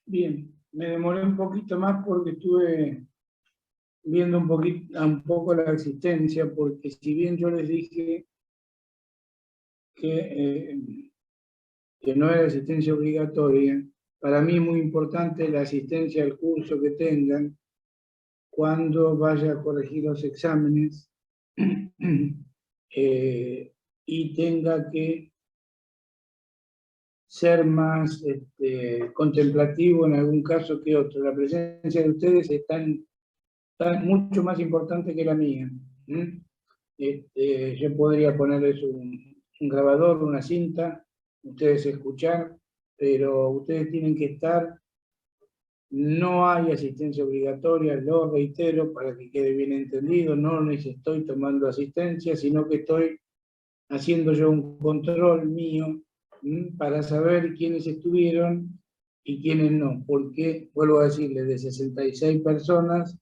Bien, me demoré un poquito más porque estuve viendo un poco la existencia, porque si bien yo les dije que no era asistencia obligatoria, para mí es muy importante la asistencia al curso que tengan cuando vaya a corregir los exámenes y tenga que ser más contemplativo en algún caso que otro. La presencia de ustedes está mucho más importante que la mía. Yo podría ponerles un grabador, una cinta, ustedes escuchar, pero ustedes tienen que estar. No hay asistencia obligatoria, lo reitero para que quede bien entendido, no les estoy tomando asistencia, sino que estoy haciendo yo un control mío para saber quiénes estuvieron y quiénes no, porque, vuelvo a decirles, de 66 personas,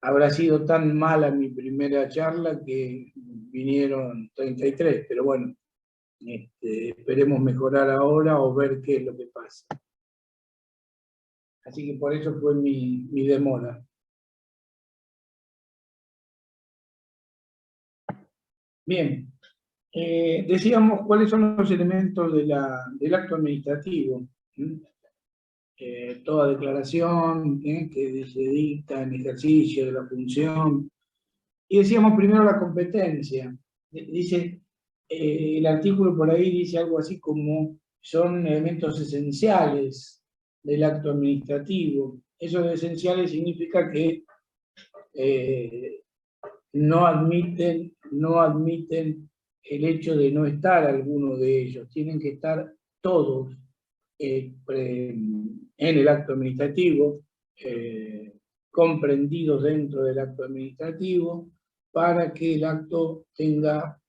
habrá sido tan mala mi primera charla que vinieron 33, pero bueno, esperemos mejorar ahora o ver qué es lo que pasa. Así que por eso fue mi demora. Bien, decíamos cuáles son los elementos del acto administrativo. Toda declaración que se dicta en ejercicio de la función. Y decíamos primero la competencia. Dice, el artículo por ahí dice algo así como son elementos esenciales del acto administrativo. Eso de esenciales significa que no admiten el hecho de no estar alguno de ellos. Tienen que estar todos en el acto administrativo, comprendidos dentro del acto administrativo, para que el acto tenga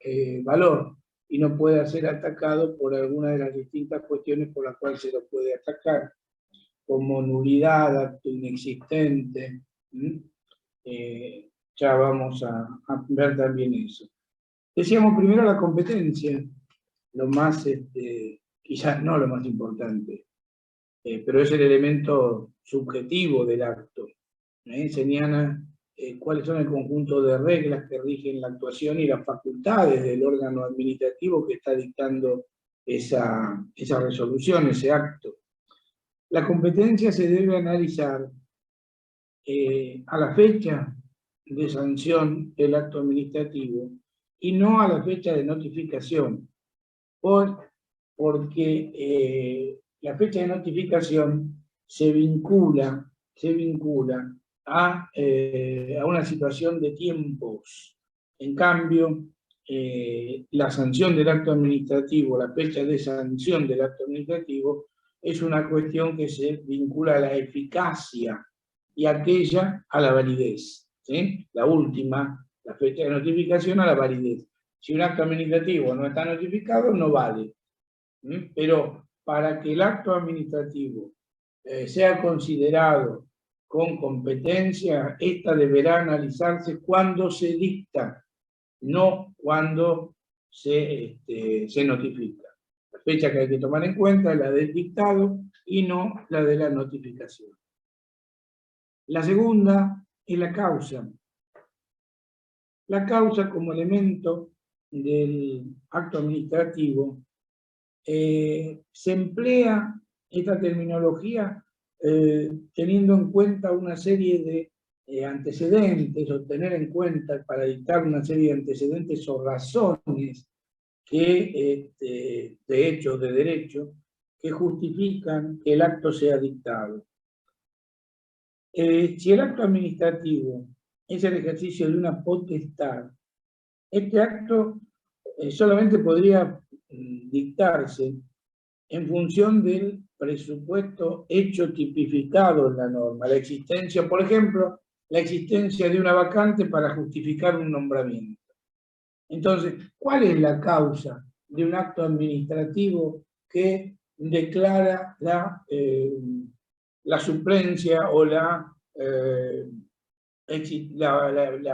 valor y no pueda ser atacado por alguna de las distintas cuestiones por las cuales se lo puede atacar, como nulidad, acto inexistente. Ya vamos a ver también eso. Decíamos primero la competencia, lo más, quizás no lo más importante, pero es el elemento subjetivo del acto. Señala cuáles son el conjunto de reglas que rigen la actuación y las facultades del órgano administrativo que está dictando esa resolución, ese acto. La competencia se debe analizar a la fecha de sanción del acto administrativo y no a la fecha de notificación, porque la fecha de notificación se vincula a una situación de tiempos. En cambio, la sanción del acto administrativo, la fecha de sanción del acto administrativo, es una cuestión que se vincula a la eficacia y aquella a la validez. ¿Sí? La última, la fecha de notificación, a la validez. Si un acto administrativo no está notificado, no vale. Pero para que el acto administrativo sea considerado con competencia, esta deberá analizarse cuando se dicta, no cuando se notifica. La fecha que hay que tomar en cuenta es la del dictado y no la de la notificación. La segunda es la causa. La causa como elemento del acto administrativo se emplea esta terminología teniendo en cuenta una serie de antecedentes, o tener en cuenta para dictar una serie de antecedentes o razones que, de hecho, de derecho, que justifican que el acto sea dictado. Si el acto administrativo es el ejercicio de una potestad, este acto solamente podría dictarse en función del presupuesto hecho tipificado en la norma. La existencia, por ejemplo, la existencia de una vacante para justificar un nombramiento. Entonces, ¿cuál es la causa de un acto administrativo que declara la suplencia o la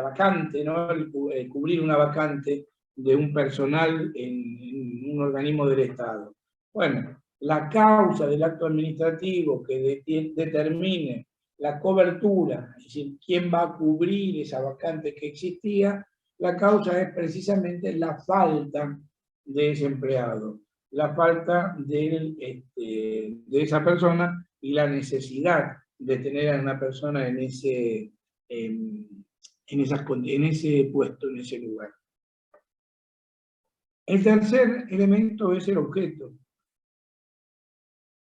vacante, ¿no? El cubrir una vacante de un personal en un organismo del Estado? Bueno, la causa del acto administrativo que determine la cobertura, es decir, quién va a cubrir esa vacante que existía, la causa es precisamente la falta de ese empleado, la falta de esa persona y la necesidad de tener a una persona en ese puesto, en ese lugar. El tercer elemento es el objeto.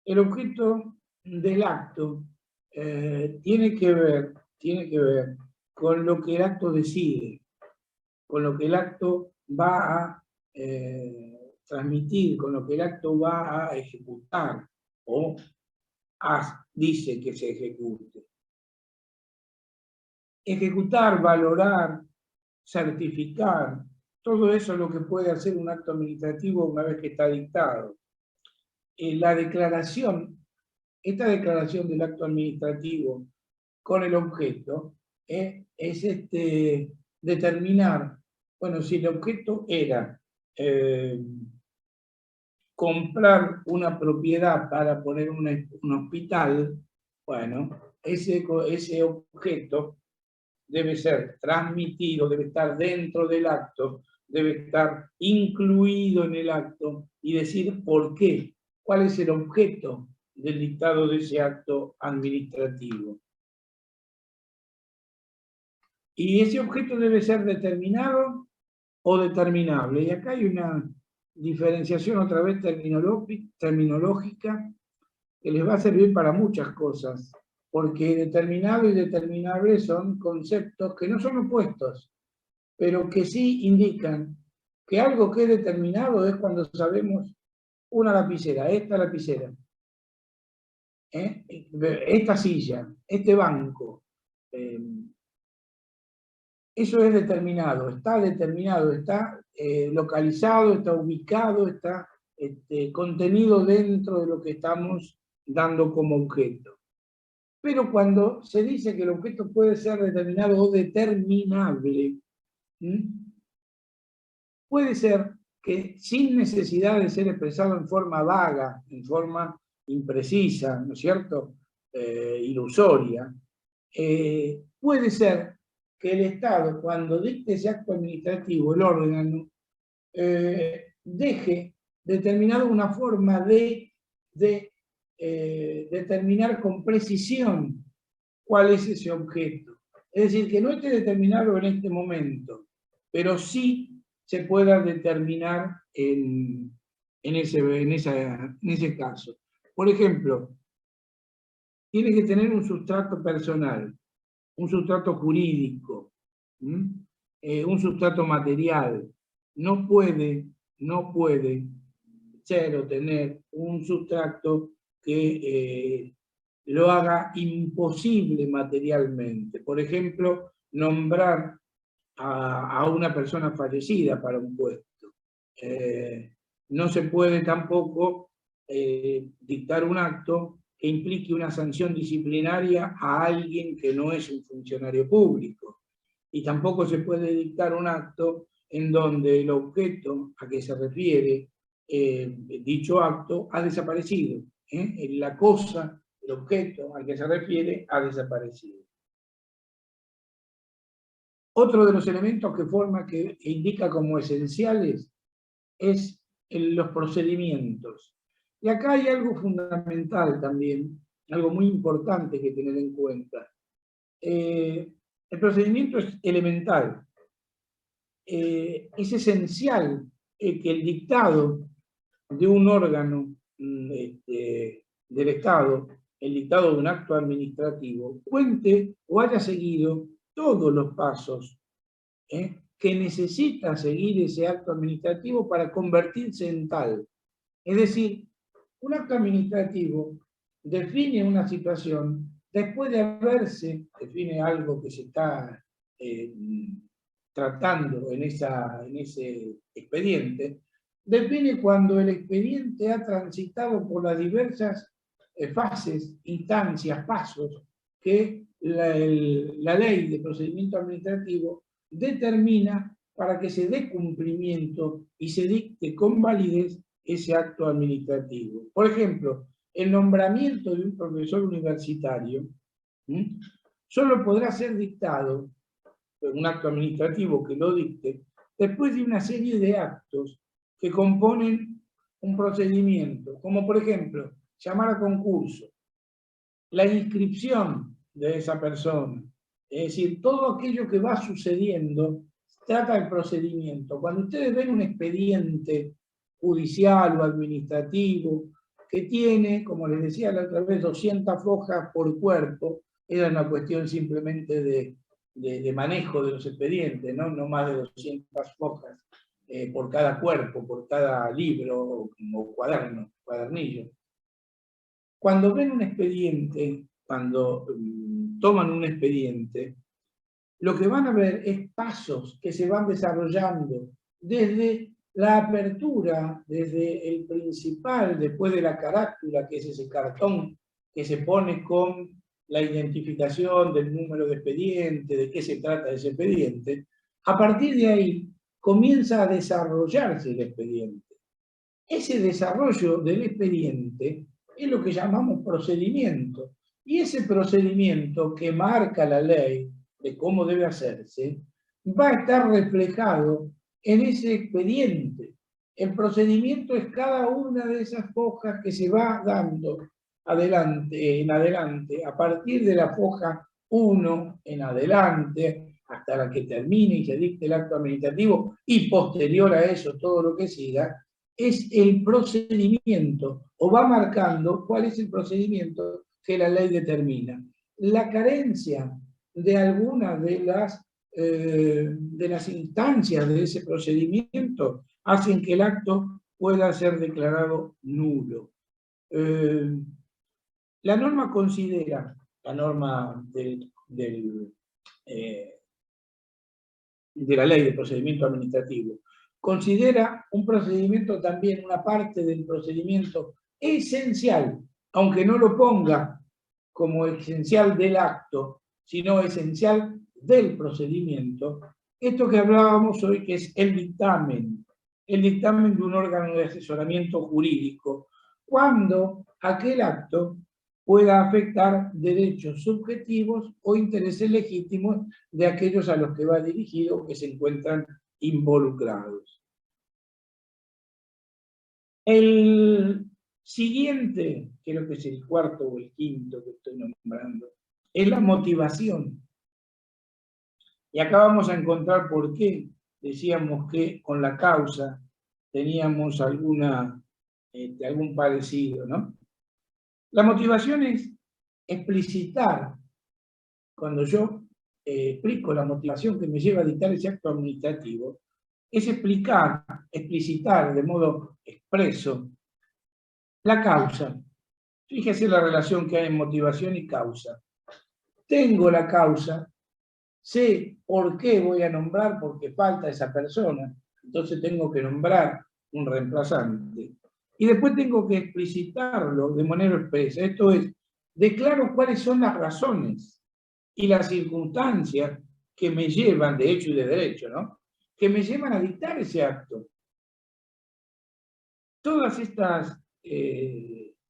El objeto del acto tiene que ver con lo que el acto decide, con lo que el acto va a transmitir, con lo que el acto va a ejecutar o dice que se ejecute. Ejecutar, valorar, certificar, todo eso es lo que puede hacer un acto administrativo una vez que está dictado. Esta declaración del acto administrativo con el objeto es determinar, bueno, si el objeto era comprar una propiedad para poner un hospital, bueno, ese objeto debe ser transmitido, debe estar dentro del acto, debe estar incluido en el acto y decir por qué, cuál es el objeto del dictado de ese acto administrativo. Y ese objeto debe ser determinado o determinable. Y acá hay una diferenciación otra vez terminológica que les va a servir para muchas cosas, porque determinado y determinable son conceptos que no son opuestos, pero que sí indican que algo que es determinado es cuando sabemos una lapicera, esta lapicera, esta silla, este banco. Eso es determinado, está localizado, está ubicado, está contenido dentro de lo que estamos dando como objeto. Pero cuando se dice que el objeto puede ser determinado o determinable, puede ser que sin necesidad de ser expresado en forma vaga, en forma imprecisa, ¿no es cierto?, ilusoria, puede ser que el Estado, cuando dicte ese acto administrativo, el órgano, deje determinada una forma de determinar con precisión cuál es ese objeto. Es decir, que no esté determinado en este momento, pero sí se pueda determinar en ese caso. Por ejemplo, tiene que tener un sustrato personal, un sustrato jurídico, un sustrato material. No puede ser o tener un sustrato que lo haga imposible materialmente. Por ejemplo, nombrar a una persona fallecida para un puesto. No se puede tampoco dictar un acto que implique una sanción disciplinaria a alguien que no es un funcionario público. Y tampoco se puede dictar un acto en donde el objeto a que se refiere dicho acto ha desaparecido. La cosa, el objeto al que se refiere ha desaparecido. Otro de los elementos que indica como esenciales es los procedimientos. Y acá hay algo fundamental también, algo muy importante que tener en cuenta. El procedimiento es elemental. Es esencial que el dictado de un órgano del Estado, el dictado de un acto administrativo, cuente o haya seguido todos los pasos que necesita seguir ese acto administrativo para convertirse en tal. Es decir, un acto administrativo define una situación después de define algo que se está tratando en ese expediente, define cuando el expediente ha transitado por las diversas fases, instancias, pasos que la ley de procedimiento administrativo determina para que se dé cumplimiento y se dicte con validez ese acto administrativo. Por ejemplo, el nombramiento de un profesor universitario solo podrá ser dictado, un acto administrativo que lo dicte, después de una serie de actos que componen un procedimiento, como por ejemplo, llamar a concurso, la inscripción de esa persona, es decir, todo aquello que va sucediendo trata del procedimiento. Cuando ustedes ven un expediente judicial o administrativo que tiene, como les decía la otra vez, 200 hojas por cuerpo, era una cuestión simplemente de manejo de los expedientes, ¿no? No más de 200 hojas por cada cuerpo, por cada libro o cuadernillo. Cuando ven un expediente, cuando toman un expediente, lo que van a ver es pasos que se van desarrollando desde la apertura, desde el principal, después de la carátula, que es ese cartón que se pone con la identificación del número de expediente, de qué se trata ese expediente. A partir de ahí comienza a desarrollarse el expediente. Ese desarrollo del expediente es lo que llamamos procedimiento. Y ese procedimiento que marca la ley de cómo debe hacerse, va a estar reflejado en ese expediente. El procedimiento es cada una de esas hojas que se va dando en adelante, a partir de la hoja 1 en adelante, hasta la que termine y se dicte el acto administrativo, y posterior a eso todo lo que siga, es el procedimiento, o va marcando cuál es el procedimiento que la ley determina. La carencia de alguna de las instancias de ese procedimiento hacen que el acto pueda ser declarado nulo. La norma considera, la norma de la ley de procedimiento administrativo, considera un procedimiento también una parte del procedimiento esencial, aunque no lo ponga como esencial del acto, sino esencial del procedimiento, esto que hablábamos hoy, que es el dictamen de un órgano de asesoramiento jurídico, cuando aquel acto pueda afectar derechos subjetivos o intereses legítimos de aquellos a los que va dirigido que se encuentran involucrados. El siguiente, creo que es el cuarto o el quinto que estoy nombrando, es la motivación. Y acá vamos a encontrar por qué decíamos que con la causa teníamos algún parecido, ¿no? La motivación es explicitar, cuando yo explico la motivación que me lleva a dictar ese acto administrativo, es explicitar de modo expreso la causa. Fíjese la relación que hay en motivación y causa. Tengo la causa, sé por qué voy a nombrar, porque falta esa persona, entonces tengo que nombrar un reemplazante. Y después tengo que explicitarlo de manera expresa. Esto es, declaro cuáles son las razones y las circunstancias que me llevan, de hecho y de derecho, ¿no?, que me llevan a dictar ese acto. Todas estas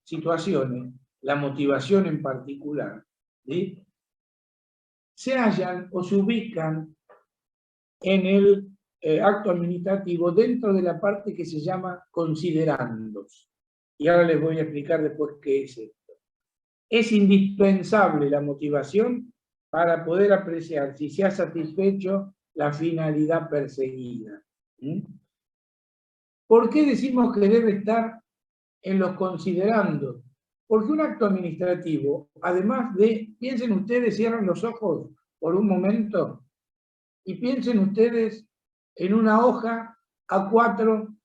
situaciones, la motivación en particular, ¿sí?, se hallan o se ubican en el acto administrativo dentro de la parte que se llama considerandos. Y ahora les voy a explicar después qué es esto. Es indispensable la motivación para poder apreciar si se ha satisfecho la finalidad perseguida. ¿Por qué decimos que debe estar en los considerandos? Porque un acto administrativo, además de, piensen ustedes, cierren los ojos por un momento y piensen ustedes en una hoja A4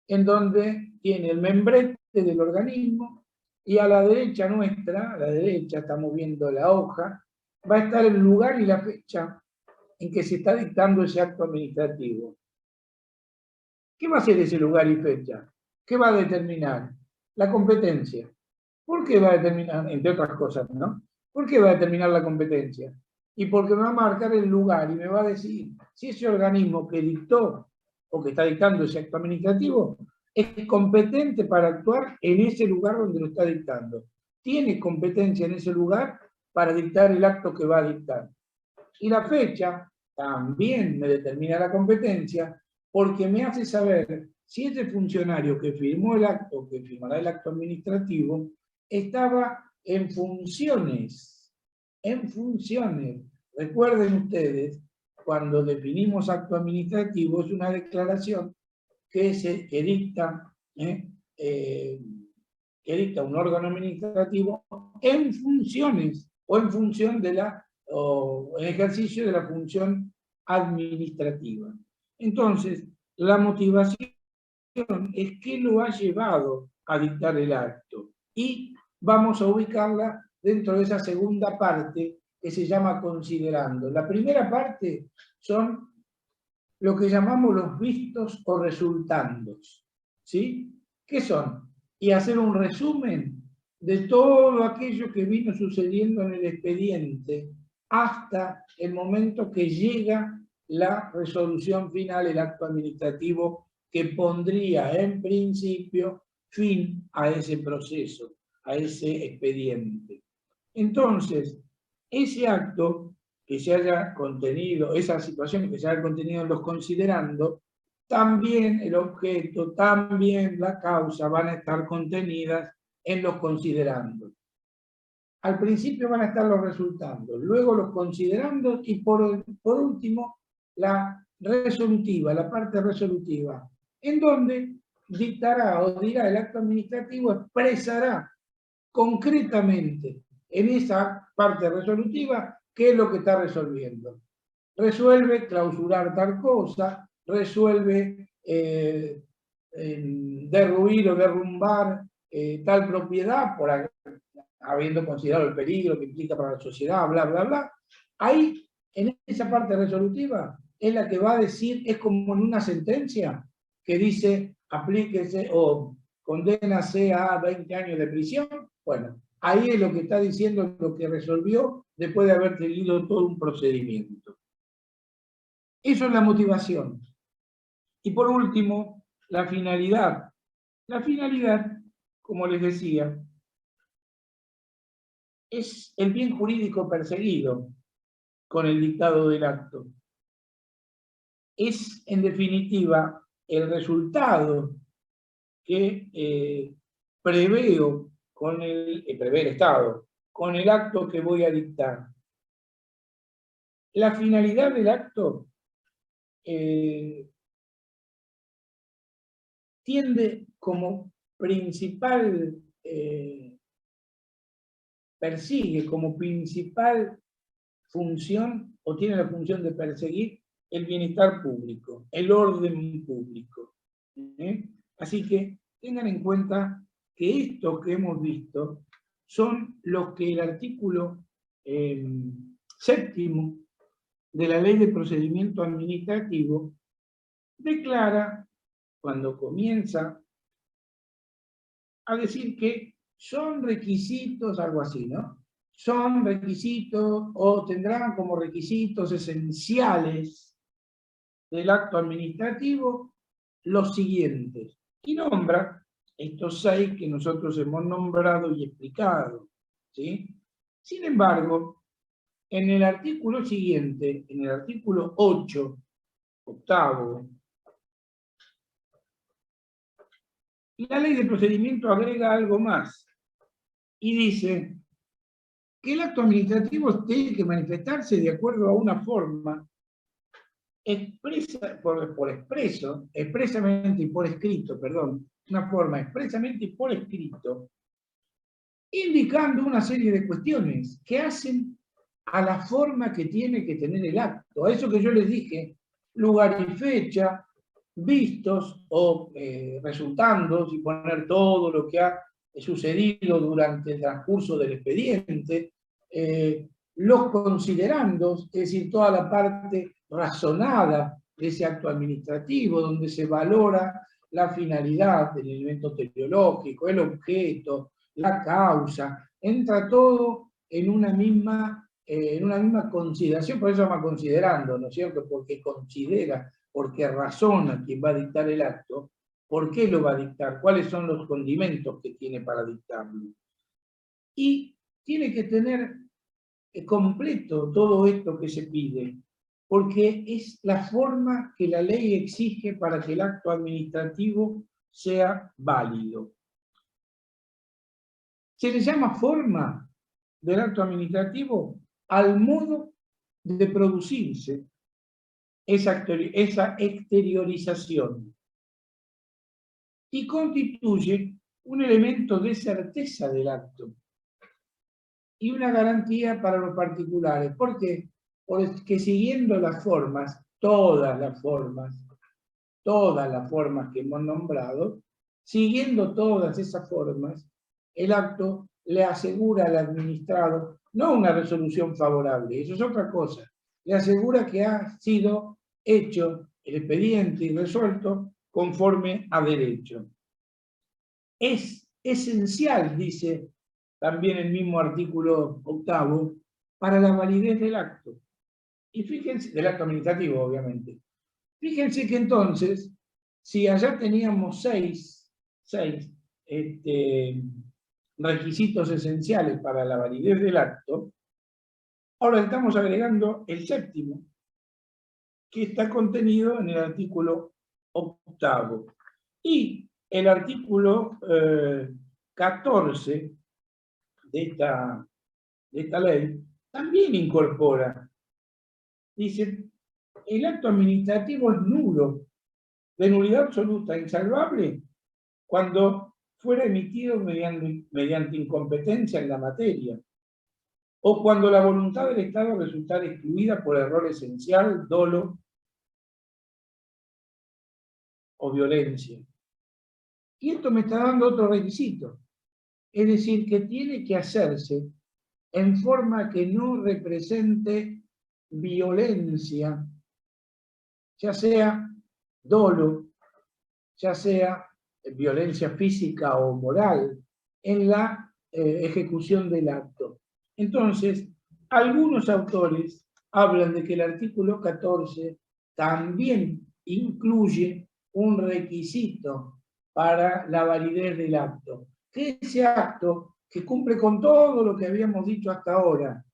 en donde tiene el membrete del organismo y a la derecha nuestra, a la derecha estamos viendo la hoja, va a estar el lugar y la fecha en que se está dictando ese acto administrativo. ¿Qué va a ser ese lugar y fecha? ¿Qué va a determinar? La competencia. ¿Por qué va a determinar, entre otras cosas, ¿no? ¿Por qué va a determinar la competencia? Y porque me va a marcar el lugar y me va a decir si ese organismo que dictó o que está dictando ese acto administrativo es competente para actuar en ese lugar donde lo está dictando. Tiene competencia en ese lugar para dictar el acto que va a dictar. Y la fecha también me determina la competencia porque me hace saber si ese funcionario que firmó el acto, que firmará el acto administrativo, estaba en funciones. En funciones. Recuerden ustedes, cuando definimos acto administrativo, es una declaración que dicta un órgano administrativo en funciones o en función de o en ejercicio de la función administrativa. Entonces, la motivación es qué lo ha llevado a dictar el acto y vamos a ubicarla dentro de esa segunda parte que se llama considerando. La primera parte son lo que llamamos los vistos o resultandos, ¿sí? ¿Qué son? Y hacer un resumen de todo aquello que vino sucediendo en el expediente hasta el momento que llega la resolución final, el acto administrativo que pondría en principio fin a ese proceso, a ese expediente. Entonces, ese acto que se haya contenido, esa situación que se haya contenido en los considerando, también el objeto, también la causa van a estar contenidas en los considerandos. Al principio van a estar los resultandos, luego los considerandos y por último la resolutiva, la parte resolutiva, en donde dictará o dirá el acto administrativo, expresará concretamente en esa parte resolutiva qué es lo que está resolviendo. Resuelve clausurar tal cosa, resuelve derruir o derrumbar tal propiedad por habiendo considerado el peligro que implica para la sociedad, bla, bla, bla. Ahí, en esa parte resolutiva, es la que va a decir, es como en una sentencia que dice, aplíquese o condénase a 20 años de prisión. Bueno, ahí es lo que está diciendo, lo que resolvió después de haber seguido todo un procedimiento. Eso es la motivación. Y por último, la finalidad. La finalidad, como les decía, es el bien jurídico perseguido con el dictado del acto. Es, en definitiva, el resultado que preveo prevé el Estado con el acto que voy a dictar. La finalidad del acto tiende como principal, persigue como principal función, o tiene la función de perseguir, el bienestar público, el orden público. Así que tengan en cuenta que esto que hemos visto son los que el artículo 7º de la Ley de Procedimiento Administrativo declara, cuando comienza a decir que son requisitos, algo así, ¿no? Son requisitos o tendrán como requisitos esenciales del acto administrativo los siguientes. Y nombra estos 6 que nosotros hemos nombrado y explicado, ¿sí? Sin embargo, en el artículo siguiente, en el artículo 8, octavo, la Ley de Procedimiento agrega algo más y dice que el acto administrativo tiene que manifestarse de acuerdo a una forma expresamente y por escrito, perdón, una forma expresamente y por escrito, indicando una serie de cuestiones que hacen a la forma que tiene que tener el acto. A eso que yo les dije, lugar y fecha, vistos o resultandos, y poner todo lo que ha sucedido durante el transcurso del expediente, los considerandos, es decir, toda la parte razonada de ese acto administrativo, donde se valora la finalidad del elemento teleológico, el objeto, la causa, entra todo en una misma consideración, por eso se llama considerando, ¿no es cierto? Porque considera, porque razona quien va a dictar el acto, por qué lo va a dictar, cuáles son los condimentos que tiene para dictarlo. Y tiene que tener completo todo esto que se pide, porque es la forma que la ley exige para que el acto administrativo sea válido. Se le llama forma del acto administrativo al modo de producirse esa exteriorización y constituye un elemento de certeza del acto y una garantía para los particulares. ¿Por qué? Porque siguiendo las formas, todas las formas que hemos nombrado, siguiendo todas esas formas, el acto le asegura al administrado no una resolución favorable, eso es otra cosa, le asegura que ha sido hecho el expediente y resuelto conforme a derecho. Es esencial, dice también el mismo artículo 8, para la validez del acto. Y fíjense, del acto administrativo, obviamente. Fíjense que entonces, si allá teníamos seis requisitos esenciales para la validez del acto, ahora estamos agregando el séptimo, que está contenido en el artículo 8. Y el artículo 14 de esta ley también incorpora. Dice, el acto administrativo es nulo, de nulidad absoluta, insalvable, cuando fuera emitido mediante incompetencia en la materia, o cuando la voluntad del Estado resultara excluida por error esencial, dolo o violencia. Y esto me está dando otro requisito, es decir, que tiene que hacerse en forma que no represente violencia, ya sea dolo, ya sea violencia física o moral, en la ejecución del acto. Entonces, algunos autores hablan de que el artículo 14 también incluye un requisito para la validez del acto, que ese acto que cumple con todo lo que habíamos dicho hasta ahora,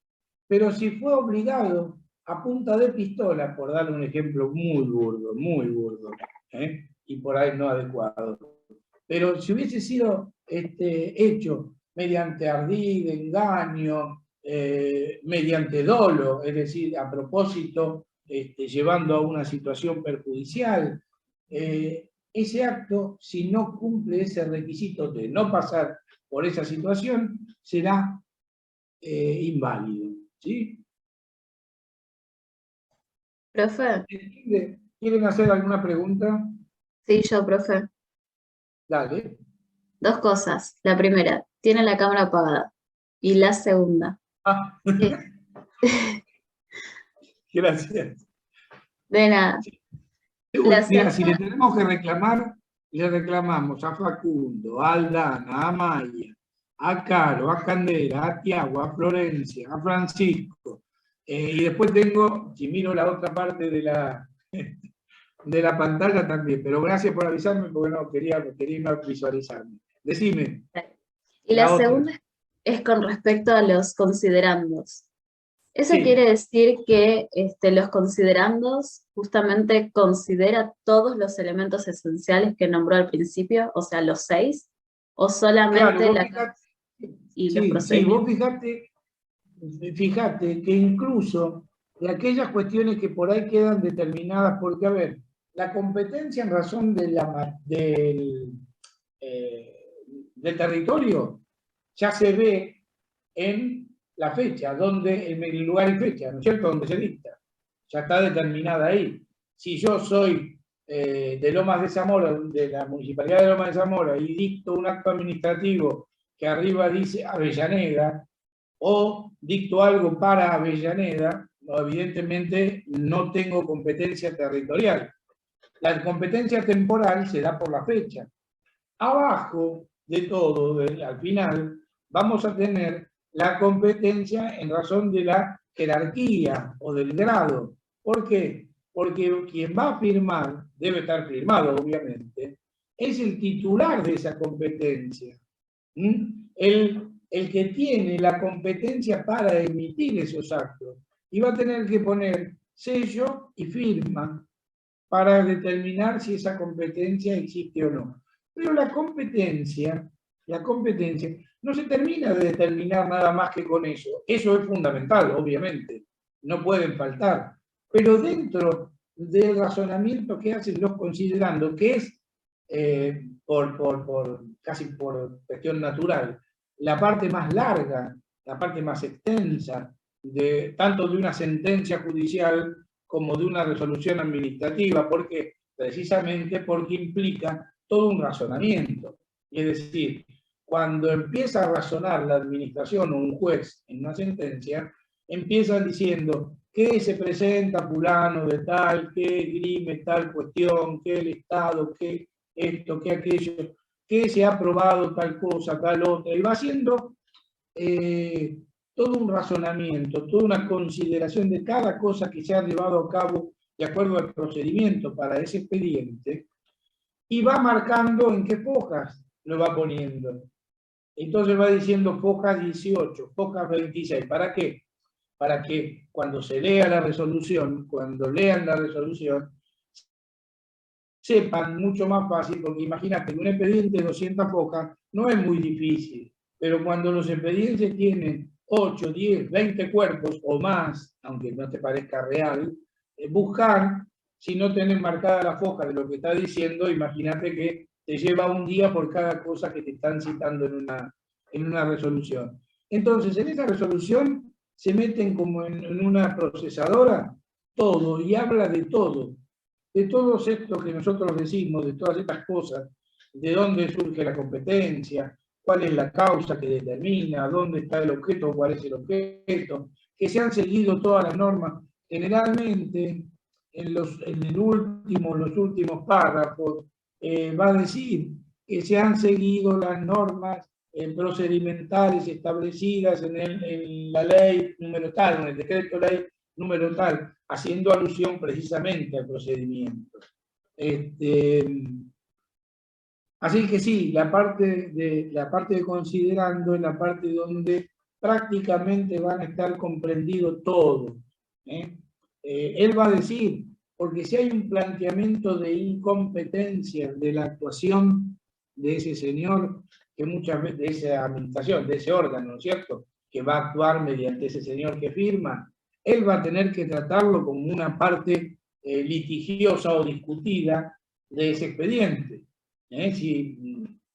pero si fue obligado a punta de pistola, por darle un ejemplo muy burdo, y por ahí no adecuado, pero si hubiese sido hecho mediante ardid, engaño, mediante dolo, es decir, a propósito, llevando a una situación perjudicial, ese acto, si no cumple ese requisito de no pasar por esa situación, será inválido. ¿Sí? Profe, ¿Quieren hacer alguna pregunta? sí, yo, profe. Dale. Dos cosas. La primera, tiene la cámara apagada. Y la segunda, Ah, gracias. de nada. La Mira, si le segunda, tenemos que reclamar, le reclamamos a Facundo, a Aldana, a Maya, a Caro, a Candela, a Tiago, a Florencia, a Francisco. Y después tengo, si miro la otra parte de la pantalla también, pero gracias por avisarme porque no quería visualizarme. Decime, y la la otra. segunda es con respecto a los considerandos. Eso Sí, quiere decir que los considerandos justamente considera todos los elementos esenciales que nombró al principio, o sea, los 6, o claro, solamente vos la fijate, y los sí, vos procedimientos. fíjate que incluso de aquellas cuestiones que por ahí quedan determinadas, porque, a ver, la competencia en razón eh, del territorio ya se ve en la fecha, donde, en el lugar y fecha, ¿no es cierto?, donde se dicta. Ya está determinada ahí. Si yo soy de Lomas de Zamora, de la Municipalidad de Lomas de Zamora, y dicto un acto administrativo que arriba dice Avellaneda, o dicto algo para Avellaneda, no, evidentemente no tengo competencia territorial. La competencia temporal se da por la fecha. Abajo de todo, al final, vamos a tener la competencia en razón de la jerarquía o del grado. ¿Por qué? Porque quien va a firmar, debe estar firmado obviamente, es el titular de esa competencia. El que tiene la competencia para emitir esos actos. Y va a tener que poner sello y firma para determinar si esa competencia existe o no. Pero la competencia no se termina de determinar nada más que con eso. Eso es fundamental, obviamente. No pueden faltar. Pero dentro del razonamiento que hacen los considerandos, que es casi por cuestión natural, la parte más larga, la parte más extensa, tanto de una sentencia judicial como de una resolución administrativa, porque precisamente porque implica todo un razonamiento. Es decir, cuando empieza a razonar la administración o un juez en una sentencia, empiezan diciendo que se presenta fulano de tal, que grime tal cuestión, que el Estado, que esto, que aquello, que se ha aprobado tal cosa, tal otra, y va haciendo todo un razonamiento, toda una consideración de cada cosa que se ha llevado a cabo de acuerdo al procedimiento para ese expediente, y va marcando en qué fojas lo va poniendo. Entonces va diciendo foja 18, foja 26. ¿Para qué? Para que cuando se lea la resolución, cuando lean la resolución, sepan mucho más fácil, porque imagínate que un expediente de 200 fojas no es muy difícil, pero cuando los expedientes tienen 8, 10, 20 cuerpos o más, aunque no te parezca real, buscar, si no tenés marcada la foja de lo que está diciendo, imagínate que te lleva un día por cada cosa que te están citando en una resolución. Entonces, en esa resolución se meten como en una procesadora todo y habla de todo. De todos estos que nosotros decimos, de todas estas cosas, de dónde surge la competencia, cuál es la causa que determina, dónde está el objeto, cuál es el objeto, que se han seguido todas las normas. Generalmente, los últimos párrafos, va a decir que se han seguido las normas procedimentales establecidas en la ley número tal, en el decreto ley número tal, haciendo alusión precisamente al procedimiento. Así que sí, la parte de considerando es la parte donde prácticamente van a estar comprendido todo. Él va a decir, porque si hay un planteamiento de incompetencia de la actuación de ese señor, que muchas veces, de esa administración, de ese órgano, ¿no es cierto?, que va a actuar mediante ese señor que firma, él va a tener que tratarlo como una parte litigiosa o discutida de ese expediente.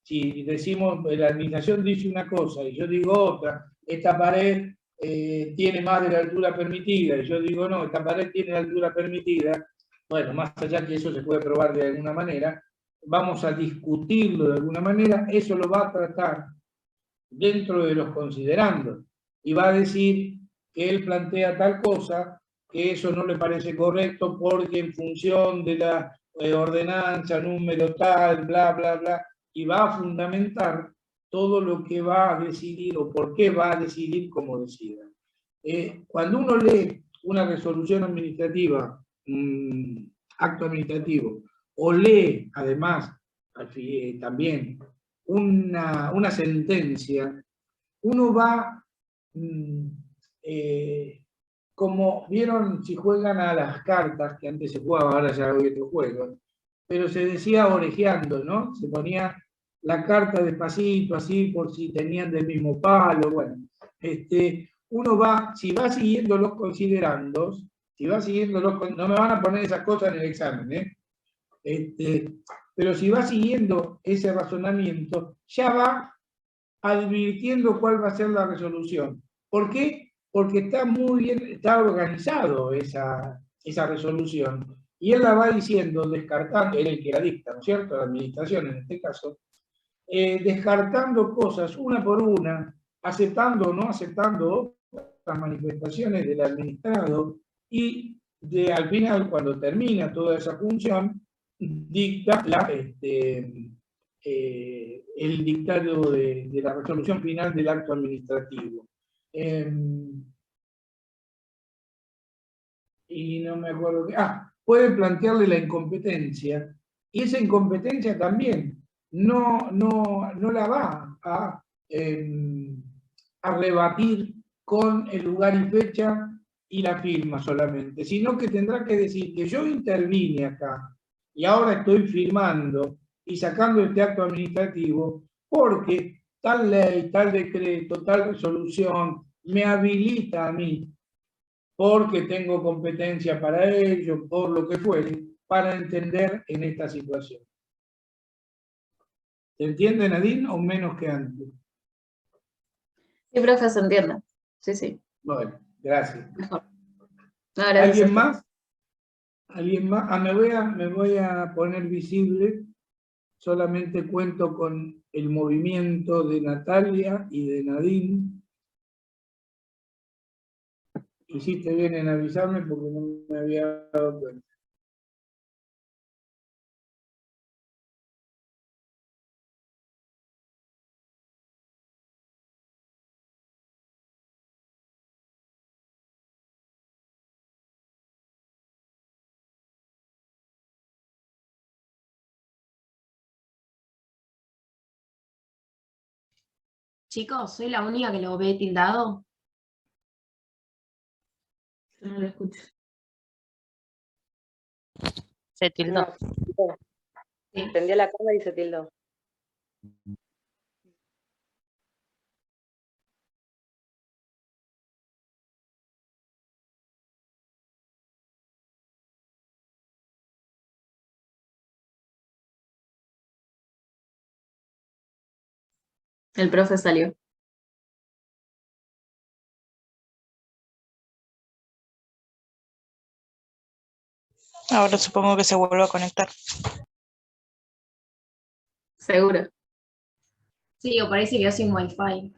Si decimos, la administración dice una cosa y yo digo otra, esta pared tiene más de la altura permitida, y yo digo no, esta pared tiene la altura permitida, bueno, más allá que eso se puede probar de alguna manera, vamos a discutirlo de alguna manera, eso lo va a tratar dentro de los considerandos, y va a decir que él plantea tal cosa, que eso no le parece correcto porque en función de la ordenanza número tal, bla, bla, bla, y va a fundamentar todo lo que va a decidir o por qué va a decidir como decida. Cuando uno lee una resolución administrativa, acto administrativo, o lee además también una sentencia, uno va, como vieron si juegan a las cartas, que antes se jugaba, ahora ya hay otro juego, pero se decía orejeando, ¿no? Se ponía la carta despacito, así, por si tenían del mismo palo, bueno. Uno va, si va siguiendo los considerandos, no me van a poner esas cosas en el examen, pero si va siguiendo ese razonamiento, ya va advirtiendo cuál va a ser la resolución. ¿Por qué? Porque está muy bien, está organizado esa resolución. Y él la va diciendo, descartando, él el que la dicta, ¿no es cierto?, la administración en este caso, descartando cosas una por una, aceptando o no aceptando otras manifestaciones del administrado, y al final, cuando termina toda esa función, dicta el dictado de la resolución final del acto administrativo. Y no me acuerdo qué. Puede plantearle la incompetencia Y esa incompetencia también no la va a rebatir con el lugar y fecha y la firma solamente, sino que tendrá que decir que yo intervine acá y ahora estoy firmando y sacando este acto administrativo porque tal ley, tal decreto, tal resolución me habilita a mí, porque tengo competencia para ello, por lo que fuere, para entender en esta situación. ¿Se entiende, Nadine, o menos que antes? Sí, profe, se entiende. Sí, sí. Bueno, gracias. Mejor. No, gracias a ¿Alguien usted. más? ¿Alguien más? Ah, me voy a poner visible. Solamente cuento con el movimiento de Natalia y de Nadine. Hiciste bien en avisarme porque no me había dado cuenta. Chicos, soy la única que lo ve tildado. Yo no lo escucho. Se tildó. No, se tildó. Sí. Prendió la cámara y se tildó. El profe salió. Ahora supongo que se vuelve a conectar. Seguro. Sí, o parece que quedó sin wifi.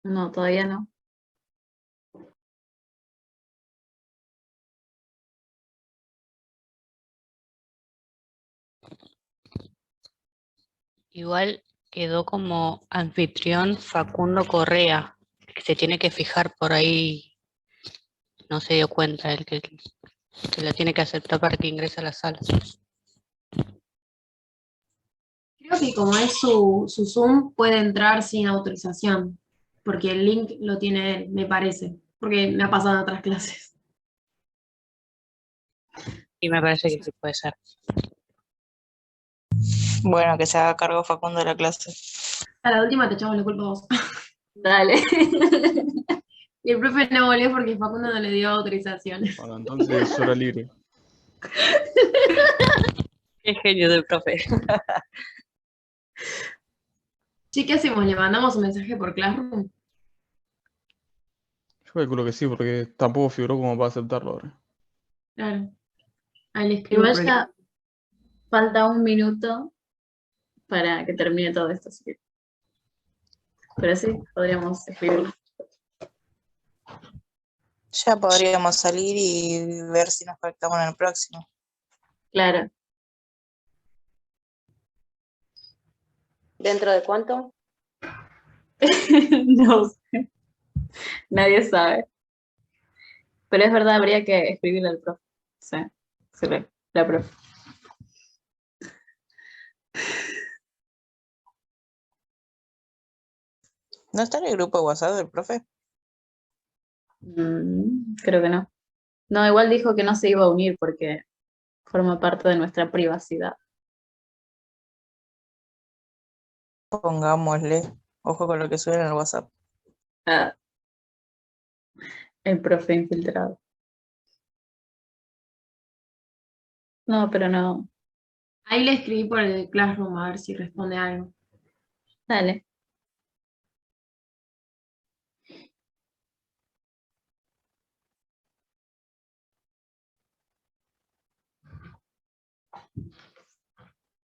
No, todavía no. Igual quedó como anfitrión Facundo Correa, se tiene que fijar por ahí, no se dio cuenta, el que la tiene que aceptar para que ingrese a la sala. Creo que como es su Zoom, puede entrar sin autorización, porque el link lo tiene él, me parece, porque me ha pasado en otras clases. Y me parece que sí puede ser. Bueno, que se haga cargo Facundo de la clase. A la última te echamos la culpa a vos. Dale. Y el profe no volvió porque Facundo no le dio autorización. Bueno, entonces es hora libre. Qué genio del profe. Sí, ¿qué hacemos? ¿Le mandamos un mensaje por Classroom? Yo calculo que sí, porque tampoco figuró como para aceptarlo ahora. Claro. Ahí le escribo Igual por el- ya falta 1 minuto para que termine todo esto. Así que... Pero sí, podríamos escribirlo. Ya podríamos salir y ver si nos conectamos en el próximo. Claro. ¿Dentro de cuánto? No sé. Nadie sabe. Pero es verdad, habría que escribirle al profe. Sí, sí, la profe. ¿No está en el grupo de WhatsApp del profe? Creo que no. No, igual dijo que no se iba a unir porque forma parte de nuestra privacidad. Pongámosle. Ojo con lo que sube en el WhatsApp. Ah, el profe infiltrado. No, pero no. Ahí le escribí por el Classroom a ver si responde algo. Dale.